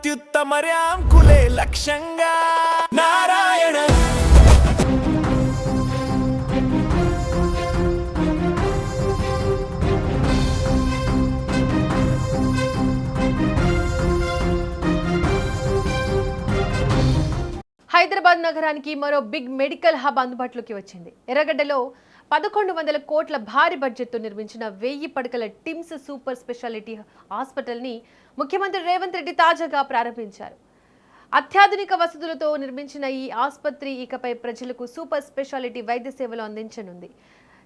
అత్యుత్తమ ర్యాంకులే లక్ష్యంగా నారాయణ హైదరాబాద్ నగరానికి మరో బిగ్ మెడికల్ హబ్ అందుబాటులోకి వచ్చింది. ఎర్రగడ్డలో 1100 కోట్ల భారీ బడ్జెట్తో నిర్మించిన 1000 పడకల టిమ్స్ సూపర్ స్పెషాలిటీ హాస్పిటల్ని ముఖ్యమంత్రి రేవంత్ రెడ్డి తాజాగా ప్రారంభించారు. అత్యాధునిక వసతులతో నిర్మించిన ఈ ఆసుపత్రి ఇకపై ప్రజలకు సూపర్ స్పెషాలిటీ వైద్య సేవలు అందించనుంది.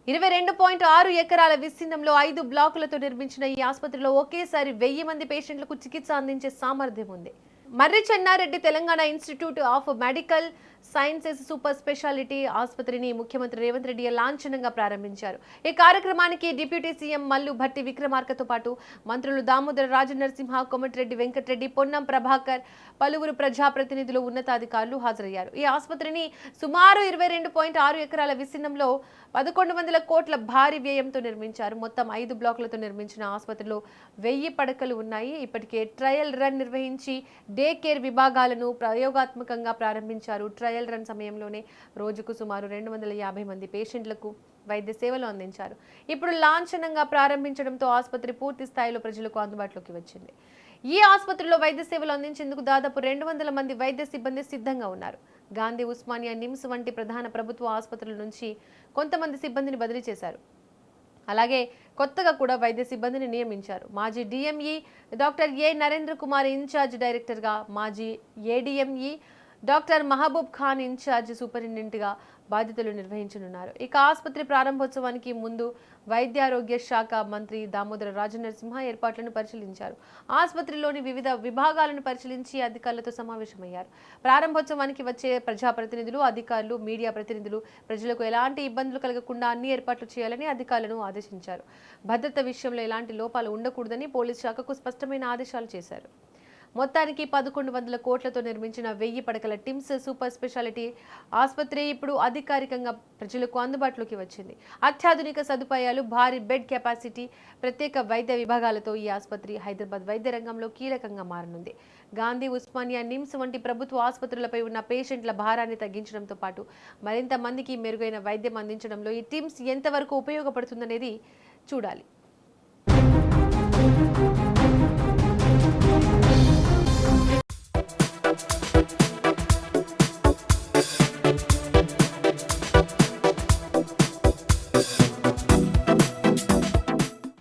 22.6 ఎకరాల విస్తీర్ణంలో 5 బ్లాకులతో నిర్మించిన ఈ ఆసుపత్రిలో ఒకేసారి 1000 మంది పేషెంట్లకు చికిత్స అందించే సామర్థ్యం ఉంది. Marri Chennareddy Telangana institute of medical sciences super speciality ఆసుపత్రిని ముఖ్యమంత్రి రేవంత్ రెడ్డి లాంఛనంగా ప్రారంభించారు. ఈ కార్యక్రమానికి డిప్యూటీ సీఎం మల్లు భట్టి విక్రమార్కతో పాటు మంత్రులు దామోదర రాజనరసింహ, కోమటిరెడ్డి వెంకటరెడ్డి, పొన్నం ప్రభాకర్, పలువురు ప్రజాప్రతినిధులు, ఉన్నతాధికారులు హాజరయ్యారు. ఈ ఆసుపత్రిని సుమారు 22.6 ఎకరాల విస్తీర్ణంలో 1100 కోట్ల భారీ వ్యయంతో నిర్మించారు. మొత్తం 5 బ్లాకులతో నిర్మించిన ఆసుపత్రిలో 1000 పడకలు ఉన్నాయి. ఇప్పటికే ట్రయల్ రన్ నిర్వహించి డే కేర్ విభాగాలను ప్రయోగాత్మకంగా ప్రారంభించారు. ట్రయల్ రన్ సమయంలోనే రోజుకు సుమారు 250 మంది పేషెంట్లకు వైద్య సేవలు అందించారు. ఇప్పుడు లాంఛనంగా ప్రారంభించడంతో ఆసుపత్రి పూర్తి స్థాయిలో ప్రజలకు అందుబాటులోకి వచ్చింది. ఈ ఆసుపత్రిలో వైద్య సేవలు అందించేందుకు దాదాపు 200 మంది వైద్య సిబ్బంది సిద్ధంగా ఉన్నారు. గాంధీ, ఉస్మానియా, నిమ్స్ వంటి ప్రధాన ప్రభుత్వ ఆసుపత్రుల నుంచి కొంతమంది సిబ్బందిని బదిలీ చేశారు. అలాగే కొత్తగా కూడా వైద్య సిబ్బందిని నియమించారు. మాజీ DME doctor A Narendra Kumar incharge డైరెక్టర్గా, మాజీ ADME doctor Mahboob Khan incharge సూపరింటెండెంట్గా బాధ్యతలు నిర్వహించనున్నారు. ఇక ఆసుపత్రి ప్రారంభోత్సవానికి ముందు వైద్యారోగ్య శాఖ మంత్రి దామోదర రాజనరసింహ ఏర్పాట్లను పరిశీలించారు. ఆసుపత్రిలోని వివిధ విభాగాలను పరిశీలించి అధికారులతో సమావేశమయ్యారు. ప్రారంభోత్సవానికి వచ్చే ప్రజాప్రతినిధులు, అధికారులు, మీడియా ప్రతినిధులు ప్రజలకు ఎలాంటి ఇబ్బందులు కలగకుండా అన్ని ఏర్పాట్లు చేయాలని అధికారులను ఆదేశించారు. భద్రత విషయంలో ఎలాంటి లోపాలు ఉండకూడదని పోలీస్ శాఖకు స్పష్టమైన ఆదేశాలు చేశారు. మొత్తానికి 1100 కోట్లతో నిర్మించిన 1000 పడకల టిమ్స్ సూపర్ స్పెషాలిటీ ఆసుపత్రి ఇప్పుడు అధికారికంగా ప్రజలకు అందుబాటులోకి వచ్చింది. అత్యాధునిక సదుపాయాలు, భారీ బెడ్ కెపాసిటీ, ప్రత్యేక వైద్య విభాగాలతో ఈ ఆసుపత్రి హైదరాబాద్ వైద్య రంగంలో కీలకంగా మారనుంది. గాంధీ, ఉస్మానియా, నిమ్స్ వంటి ప్రభుత్వ ఆసుపత్రులపై ఉన్న పేషెంట్ల భారాన్ని తగ్గించడంతో పాటు మరింత మందికి మెరుగైన వైద్యం అందించడంలో ఈ టిమ్స్ ఎంతవరకు ఉపయోగపడుతుందనేది చూడాలి.